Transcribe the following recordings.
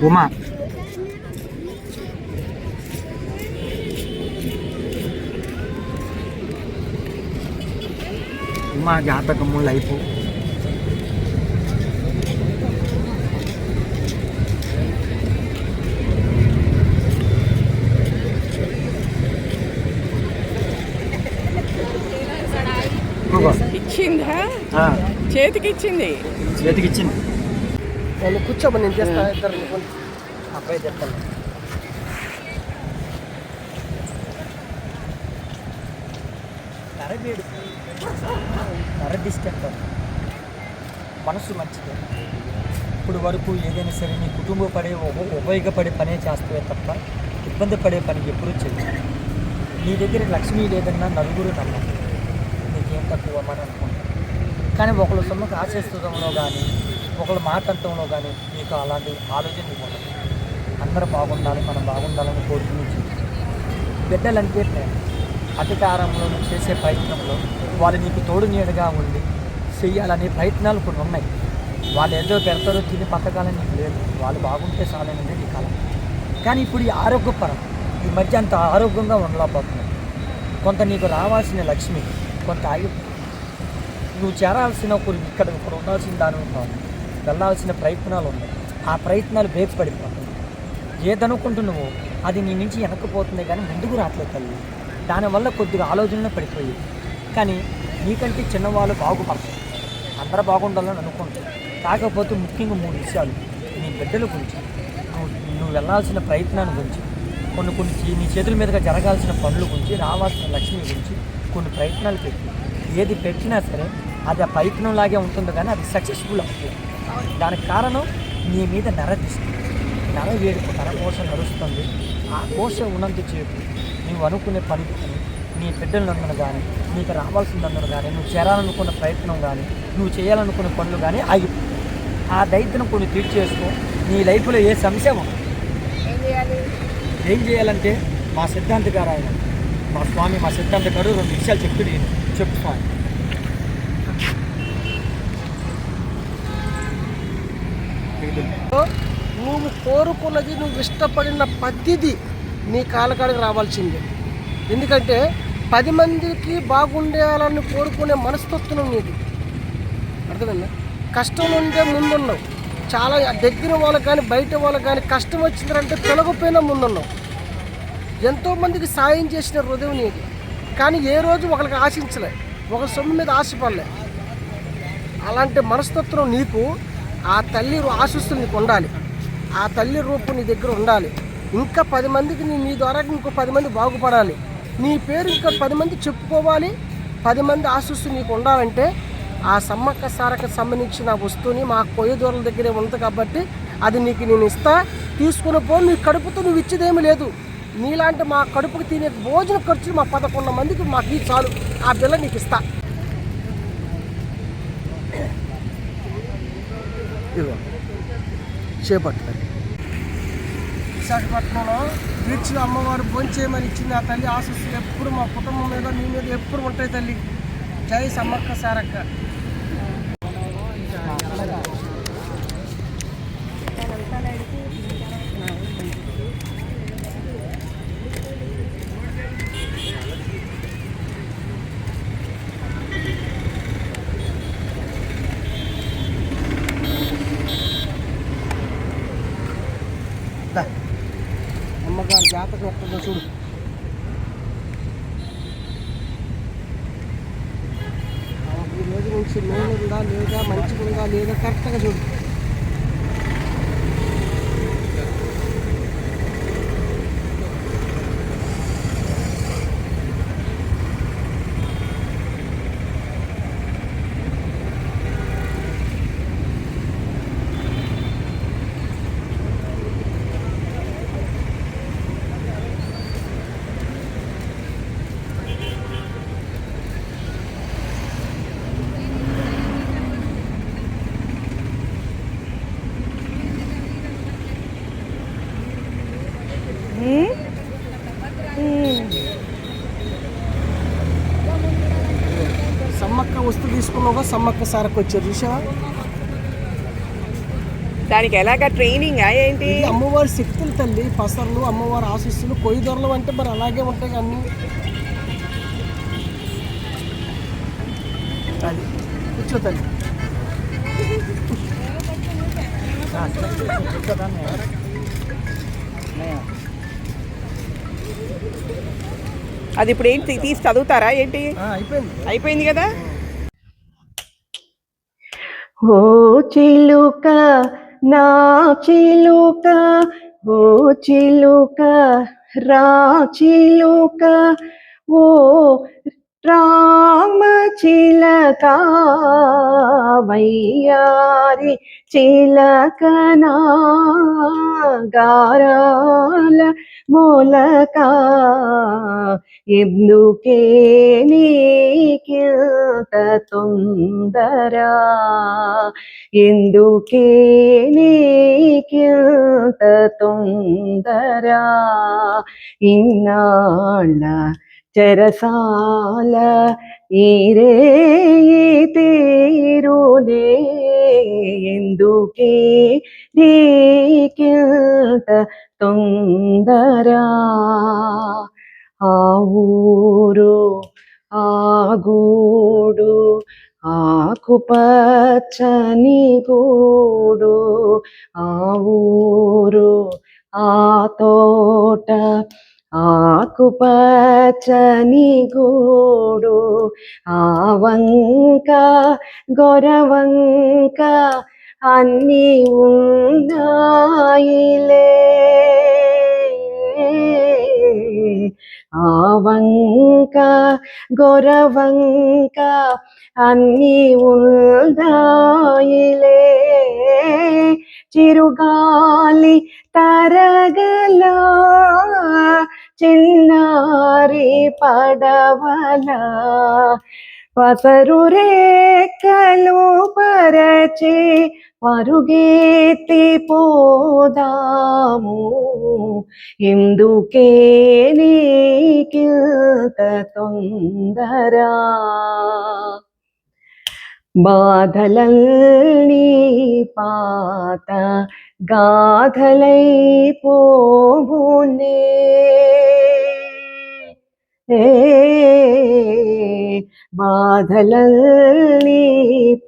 Uma Uma జాతకము life. ఇచ్చిందా? చేతికిచ్చింది. నేను కూర్చోమని నేను చేస్తా. ఇద్దరు అబ్బాయి చెప్తాను. కరడిస్టెంట్ మనసు మంచిది. ఇప్పుడు వరకు ఏదైనా సరే నీ కుటుంబ ఉపయోగపడే పనే చేస్తే తప్ప ఇబ్బంది పడే పని ఎప్పుడూ చేయదు. నీ దగ్గర లక్ష్మీ లేదన్నా నలుగురు నమ్మాలి, నీకేం తక్కువ అని అనుకుంటాను. కానీ ఒకళ్ళ సొమ్మకు ఆశిస్తుంలో కానీ ఒకళ్ళ మాట్లాడటంలో కానీ నీకు అలాంటి ఆలోచన ఇవ్వదు. అందరూ బాగుండాలి, మనం బాగుండాలని కోరుకుని బిడ్డలంటే అధికారంలో నువ్వు చేసే ప్రయత్నంలో వాళ్ళు నీకు తోడు నీడగా ఉండి చెయ్యాలనే ప్రయత్నాలు కొన్ని ఉన్నాయి. వాళ్ళు ఏదో పెడతారో తిని పథకాలని నీకు లేదు, వాళ్ళు బాగుంటే చాలనేది నీ కళ. కానీ ఇప్పుడు ఈ ఆరోగ్యపరం ఈ మధ్య అంత ఆరోగ్యంగా ఉండలేకపోతున్నావు. కొంత నీకు రావాల్సిన లక్ష్మి కొంత ఆగి, నువ్వు చేరాల్సిన కొన్ని ఇక్కడ ఉండాల్సిన దాని వెళ్ళాల్సిన ప్రయత్నాలు ఉన్నాయి. ఆ ప్రయత్నాలు బ్రేక్ పడిపోతుంది. ఏదనుకుంటున్నావో అది నీ నుంచి వెనక్కిపోతుంది కానీ ముందుకు రావట్లేదు తల్లి. దానివల్ల కొద్దిగా ఆలోచనలో పడిపోయి, కానీ నీకంటే చిన్నవాళ్ళు బాగుపడతారు, అందరూ బాగుండాలని అనుకుంటారు. కాకపోతే ముఖ్యంగా 3 విషయాలు నీ బిడ్డల గురించి, నువ్వు వెళ్ళాల్సిన ప్రయత్నాన్ని గురించి, కొన్ని నీ చేతుల మీదుగా జరగాల్సిన పనుల గురించి, రావాల్సిన లక్ష్మి గురించి కొన్ని ప్రయత్నాలు పెట్టి ఏది పెట్టినా సరే అది ఆ ప్రయత్నంలాగే ఉంటుంది కానీ అది సక్సెస్ఫుల్ అవుతుంది. దానికి కారణం నీ మీద వేడుకు నరకోశ నడుస్తుంది. ఆ కోశ ఉన్నంత చేపు నువ్వు అనుకునే పని కానీ, నీ బిడ్డలందరూ కానీ, నీకు రావాల్సిందందరూ కానీ, నువ్వు చేరాలనుకున్న ప్రయత్నం కానీ, నువ్వు చేయాలనుకున్న పనులు కానీ ఆగిపోయి ఆ దైత్యం కొన్ని తీర్చేసుకో. నీ లైఫ్లో ఏ సమస్య ఏం చేయాలంటే మా సిద్ధాంత గారు ఆయన మా స్వామి మా సిద్ధాంత గారు 2 విషయాలు చెప్పు స్వామి. నువ్వు కోరుకున్నది, నువ్వు ఇష్టపడిన పద్ధతి నీ కాలకాడికి రావాల్సిందే. ఎందుకంటే 10 మందికి బాగుండేయాలని కోరుకునే మనస్తత్వం నీది. అర్థమైందా? కష్టం నుండే ముందున్నావు. చాలా దగ్గర వాళ్ళకి కానీ బయట వాళ్ళకి కానీ కష్టం వచ్చిందంటే తొలగిపోయినా ముందున్నావు. ఎంతోమందికి సాయం చేసిన హృదయం నీది. కానీ ఏ రోజు ఒకరికి ఆశించలే, ఒక సొమ్ము మీద ఆశపడలే. అలాంటి మనస్తత్వం నీకు ఆ తల్లి ఆశిస్తులు నీకు ఉండాలి. ఆ తల్లి రూపం నీ దగ్గర ఉండాలి. ఇంకా 10 మందికి నీ ద్వారా ఇంకో 10 మంది బాగుపడాలి. నీ పేరు ఇంకా 10 మంది చెప్పుకోవాలి. 10 మంది ఆశిస్తూ నీకు ఉండాలంటే ఆ సమ్మక్క సారక సంబంధించిన వస్తువుని మా కొయ్య దూరాల దగ్గరే ఉంది కాబట్టి అది నీకు నేను ఇస్తా, తీసుకుని పో. నీ కడుపుతో నువ్వు ఇచ్చేదేమీ లేదు. నీలాంటి మా కడుపుకి తినే భోజన ఖర్చులు మా 11 మందికి మాకు చాలు. ఆ బిల్ల నీకు ఇస్తా. ఇదిగో చేపట్టాలి. విశాఖపట్నంలో బీచ్లో అమ్మవారు భోంచేయమని ఇచ్చింది. ఆ తల్లి ఆశీస్సులు ఎప్పుడు మా కుటుంబం మీద నీ మీద ఎప్పుడు ఉంటాయి తల్లి. జై సమ్మక్క సారక్క. అమ్మగారు జాతకం ఎక్కడో చూడు. ఈ రోజు నుంచి నూనె ఉందా లేదా, మంచిగా ఉందా లేదా కరెక్ట్గా చూడు. సమ్మక్క వస్తువు తీసుకున్నావుగా, సమ్మక్క సారకు వచ్చారు చూసావా? దానికి ఎలాగా ట్రైనింగ్ ఏంటి? ఇది అమ్మవారి శక్తులు తల్లి, పసర్లు, అమ్మవారి ఆశీస్సులు, కొయ్యి దొరలు అంటే మరి అలాగే ఉంటాయి అన్నీ. అది కూర్చో తల్లి. అది ఇప్పుడు ఏంటి తీసి చదువుతారా ఏంటి? అయిపోయింది కదా. ఓ చిలుక నా చిలుక, ఓ చిలుక రా చిలుక, ఓ రామ చిలక వయ్యారి చిలకనా గారాల మూలక, ఎందుకే నీకింత తొందరా, ఎందుకే నీకింత తొందరా, ఇన్నాళ్ళ చెరసాల ఈరే తీరునే, ఎందుకే నీకింత తొందరా, ఆ ఊరు ఆ గూడు ఆకుపచ్చని గూడు, ఆ ఊరు ఆ తోట ఆకుపచ్చని గూడు, ఆ వంక గొరవంక అన్నీ ఉన్నాయిలే, ఆ వంక గొరవంక అన్నీ ఉన్నాయిలే, చిరుగాలి తరగల చిన్నారి పడవల, పసరు రేఖలు పరచి పరుగెత్తి పోదాము, ఎందుకే నీకింత తొందరా, బాధలన్నీ పాత గాథలై పోవునే, బాధలన్నీ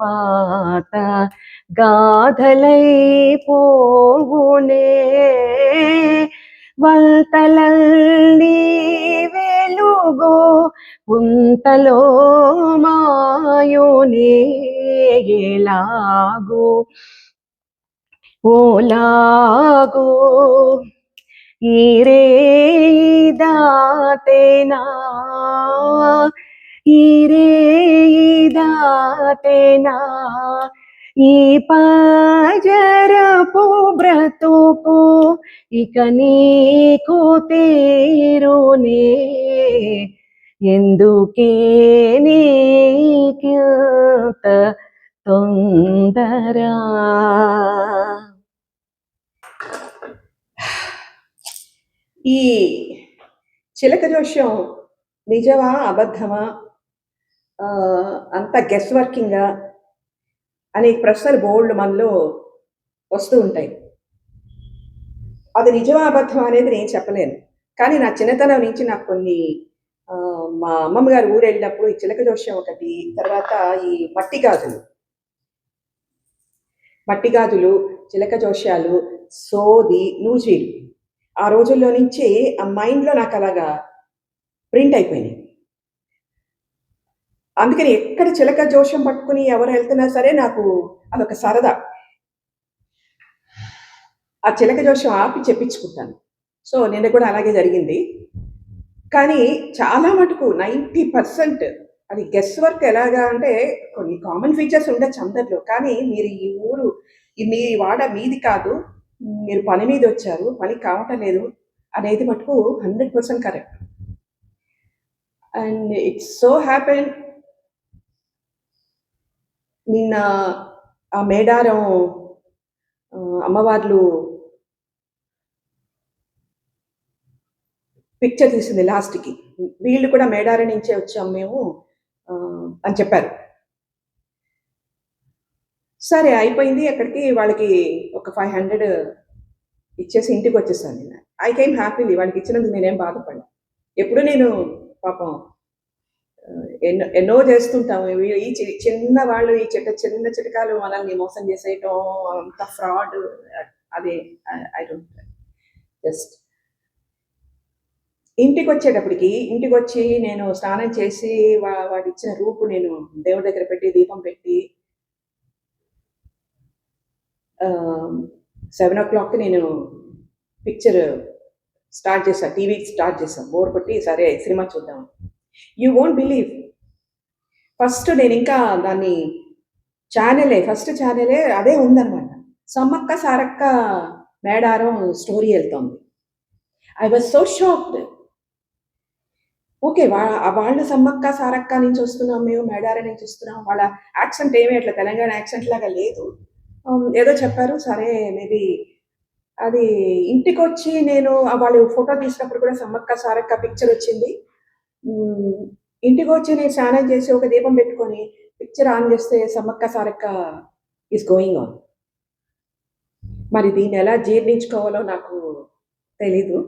పాత గాథలై పోవునే, వంతలన్నీ వెలుగో ఉంతలో మాయునే, ఎలాగో ఓలాగో ఈరే దాటేనా, ఈరే దాటేనా, ఈ పజరపు బ్రతుకు ఇక నీకు తీరునే, ఎందుకే నీకింత తొందరా. ఈ చిలక జోష్యం నిజమా అబద్ధమా, అంత గెస్ వర్కింగా అనే ప్రశ్నలు బోల్డ్ మనలో వస్తూ ఉంటాయి. అది నిజమా అబద్ధమా అనేది నేను చెప్పలేను, కానీ నా చిన్నతనం నుంచి నాకు కొన్ని మా అమ్మమ్మ గారు ఊరు వెళ్ళినప్పుడు ఈ చిలక జోష్యం ఒకటి, తర్వాత ఈ మట్టి గాజులు, చిలక జోష్యాలు, సోది, నూజీలు ఆ రోజుల్లో నుంచి ఆ మైండ్లో నాకు అలాగా ప్రింట్ అయిపోయినాయి. అందుకని ఎక్కడ చిలక జోష్యం పట్టుకుని ఎవరు వెళ్తున్నా సరే నాకు అదొక సరదా. ఆ చిలక జోష్యం ఆపి చెప్పించుకుంటాను. సో నిన్న కూడా అలాగే జరిగింది. కానీ చాలా మటుకు 90% అది గెస్ వర్క్. ఎలాగా అంటే కొన్ని కామన్ ఫీచర్స్ ఉండొచ్చు అందరిలో, కానీ మీరు ఈ ఊరు మీ వాడ మీది కాదు, మీరు పని మీద వచ్చారు, పని కావటం లేదు అనేది మటుకు 100% correct. And it's so happen నిన్న ఆ మేడారం అమ్మవార్లు పిక్చర్ తీసింది లాస్ట్కి. వీళ్ళు కూడా మేడారం నుంచే వచ్చాం మేము అని చెప్పారు. సరే అయిపోయింది. అక్కడికి వాళ్ళకి ఒక 500 ఇచ్చేసి ఇంటికి వచ్చేసాను నేను. I came happily. వాళ్ళకి ఇచ్చినందుకు నేనేం బాధపడను. ఎప్పుడు నేను పాపం ఎన్నో ఎన్నో చేస్తుంటాము. ఈ చిన్న వాళ్ళు ఈ చిన్న చిటకాలు మనల్ని మోసం చేసేయటం అంత ఫ్రాడ్. అది ఐ డోంట్ జస్ట్ ఇంటికొచ్చి నేను స్నానం చేసి వాడిచ్చిన రూపు నేను దేవుడి దగ్గర పెట్టి దీపం పెట్టి 7:00కి నేను పిక్చర్ స్టార్ట్ చేశా. టీవీ స్టార్ట్ చేశాం. బోర్ కొట్టి సరే సినిమా చూద్దాం. యూ వోంట్ బిలీవ్, ఫస్ట్ నేను ఇంకా దాన్ని ఫస్ట్ ఛానలే అదే ఉందన్నమాట. సమ్మక్క సారక్క మేడారం స్టోరీ వెళ్తోంది. I was so shocked. Okay, వాళ్ళు సమ్మక్క సారక్క నుంచి వస్తున్నాం, మేము మేడారం నుంచి వస్తున్నాం. వాళ్ళ యాక్సెంట్ ఏమీ అట్లా తెలంగాణ యాక్సెంట్ లాగా లేదు. ఏదో చెప్పారు. సరే మేబీ అది ఇంటికొచ్చి నేను వాళ్ళు ఫోటో తీసినప్పుడు కూడా సమ్మక్క సారక్క పిక్చర్ వచ్చింది. ఇంటికొచ్చి నేను స్నానం చేసి ఒక దీపం పెట్టుకొని పిక్చర్ ఆన్ చేస్తే Sammakka Sarakka is going on. మరి దీన్ని ఎలా జీర్ణించుకోవాలో నాకు తెలీదు.